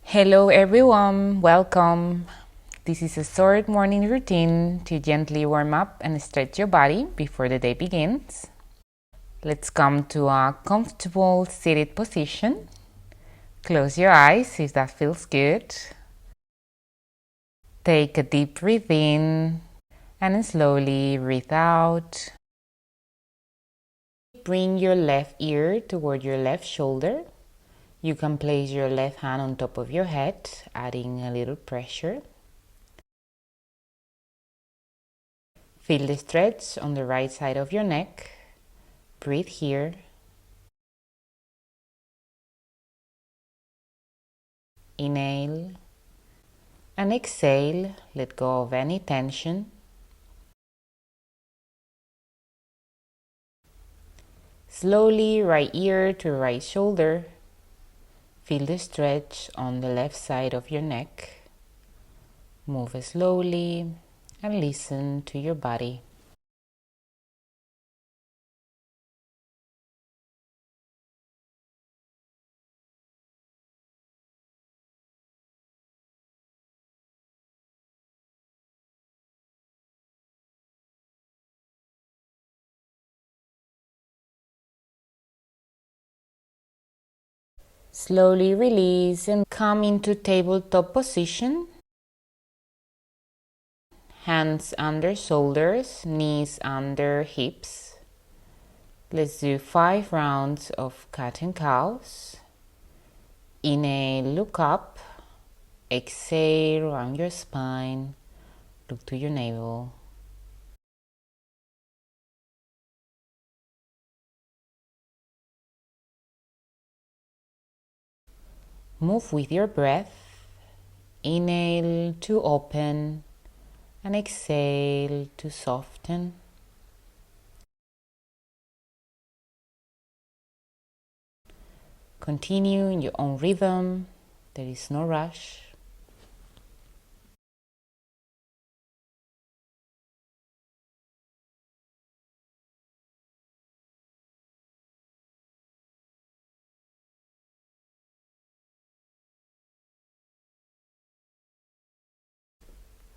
Hello everyone, welcome. This is a short morning routine to gently warm up and stretch your body before the day begins. Let's come to a comfortable seated position. Close your eyes if that feels good. Take a deep breath in and slowly breathe out. Bring your left ear toward your left shoulder. You can place your left hand on top of your head, adding a little pressure. Feel the stretch on the right side of your neck. Breathe here. Inhale and exhale. Let go of any tension. Slowly, right ear to right shoulder. Feel the stretch on the left side of your neck. Move slowly and listen to your body. Slowly release and come into tabletop position. Hands under shoulders, knees under hips. Let's do 5 rounds of cat and cows. Inhale, look up. Exhale, round your spine. Look to your navel. Move with your breath. Inhale to open and exhale to soften. Continue in your own rhythm. There is no rush.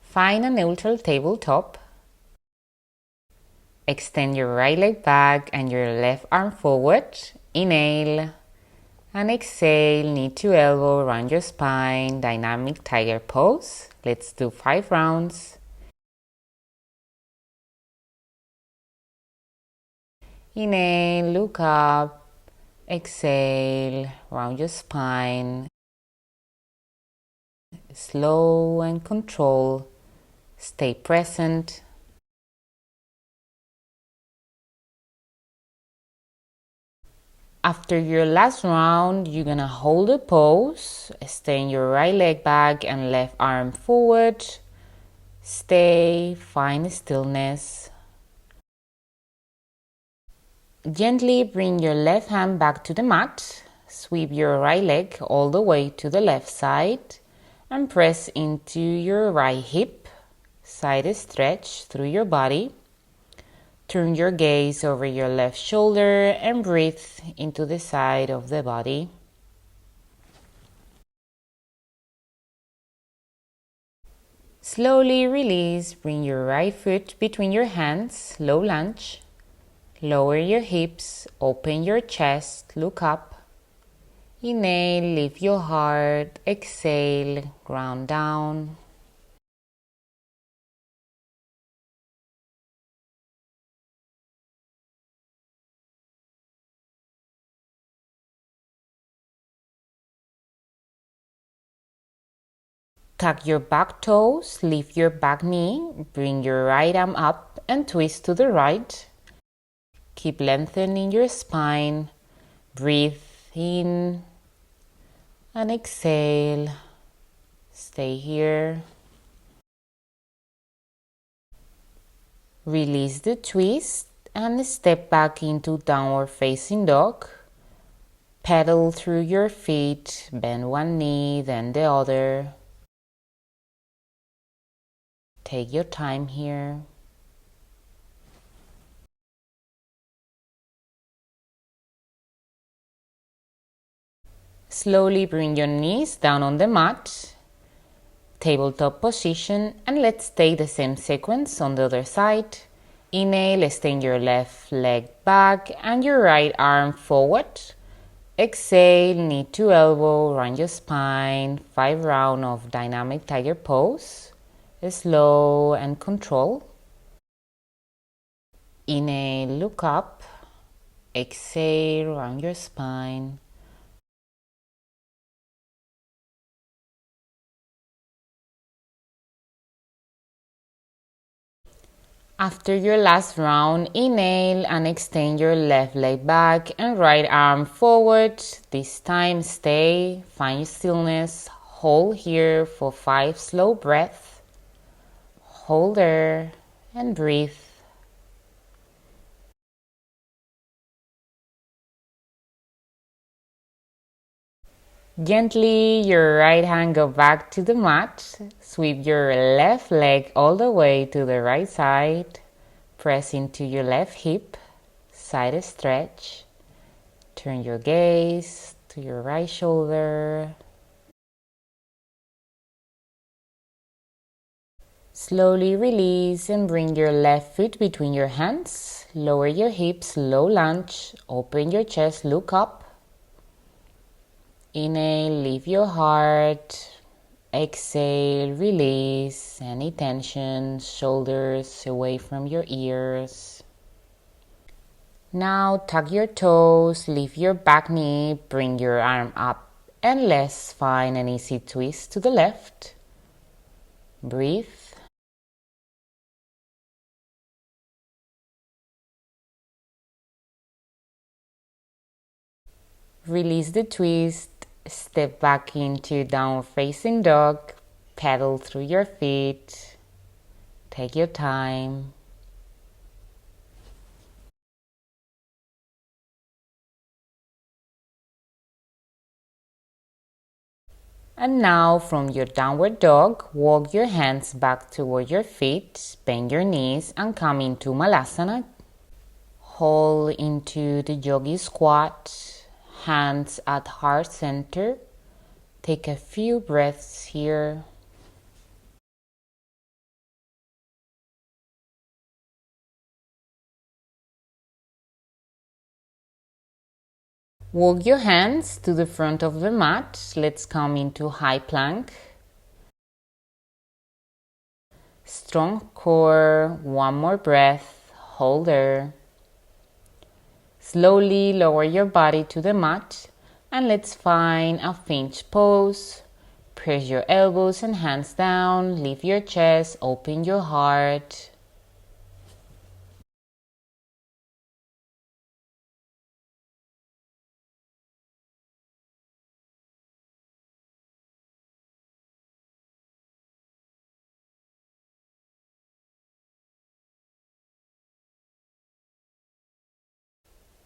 Find a neutral tabletop. Extend your right leg back and your left arm forward. Inhale and exhale, knee to elbow, round your spine, dynamic tiger pose. Let's do 5 rounds. Inhale, look up. Exhale, round your spine. Slow and control. Stay present. After your last round, you're gonna hold a pose. Extend your right leg back and left arm forward. Stay, find stillness. Gently bring your left hand back to the mat. Sweep your right leg all the way to the left side and press into your right hip. Side stretch through your body. Turn your gaze over your left shoulder and breathe into the side of the body. Slowly release, bring your right foot between your hands, low lunge. Lower your hips, open your chest, look up. Inhale, lift your heart, exhale, ground down. Tuck your back toes, lift your back knee, bring your right arm up and twist to the right. Keep lengthening your spine. Breathe in and exhale. Stay here. Release the twist and step back into downward facing dog. Pedal through your feet, bend one knee, then the other. Take your time here. Slowly bring your knees down on the mat, tabletop position, and let's take the same sequence on the other side. Inhale, extend your left leg back and your right arm forward. Exhale, knee to elbow, round your spine, 5 rounds of dynamic tiger pose. Slow and control. Inhale, look up. Exhale, round your spine. After your last round, inhale and extend your left leg back and right arm forward. This time stay, find stillness, hold here for 5 slow breaths. Hold there and breathe. Gently, your right hand go back to the mat. Sweep your left leg all the way to the right side. Press into your left hip, side stretch. Turn your gaze to your right shoulder. Slowly release and bring your left foot between your hands. Lower your hips, low lunge. Open your chest, look up. Inhale, lift your heart. Exhale, release any tension, shoulders away from your ears. Now tuck your toes, lift your back knee, bring your arm up, and let's find an easy twist to the left. Breathe. Release the twist, step back into downward facing dog, pedal through your feet. Take your time. And now from your downward dog, walk your hands back toward your feet, bend your knees and come into Malasana. Hold into the yogi squat, hands at heart center. Take a few breaths here. Walk your hands to the front of the mat. Let's come into high plank. Strong core, one more breath, hold there. Slowly lower your body to the mat and let's find a finch pose. Press your elbows and hands down, lift your chest, open your heart.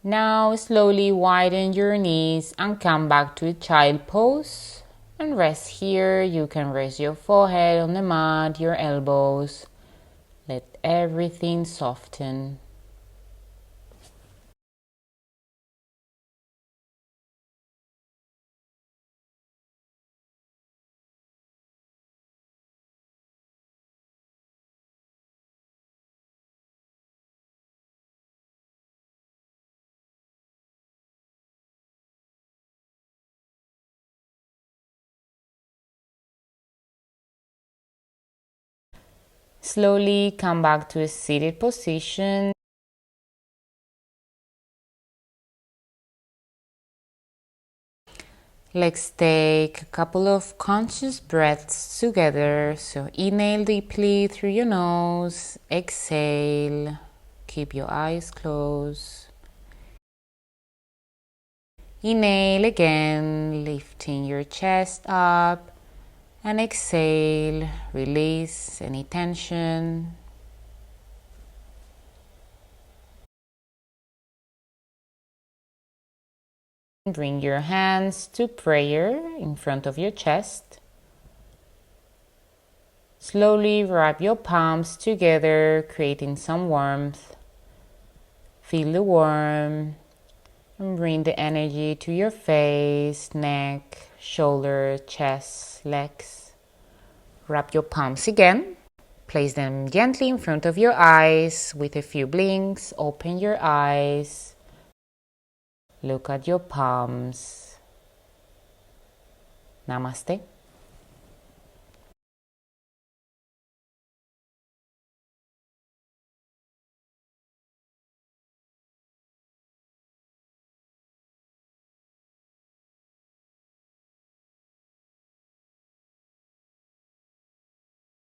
Now slowly widen your knees and come back to a child pose and rest here. You can rest your forehead on the mat, your elbows. Let everything soften. Slowly come back to a seated position. Let's take a couple of conscious breaths together. So inhale deeply through your nose, exhale, keep your eyes closed. Inhale again, lifting your chest up, and exhale, release any tension. Bring your hands to prayer in front of your chest. Slowly wrap your palms together, creating some warmth. Feel the warmth. And bring the energy to your face, neck, shoulder, chest, legs. Wrap your palms again. Place them gently in front of your eyes with a few blinks. Open your eyes. Look at your palms. Namaste.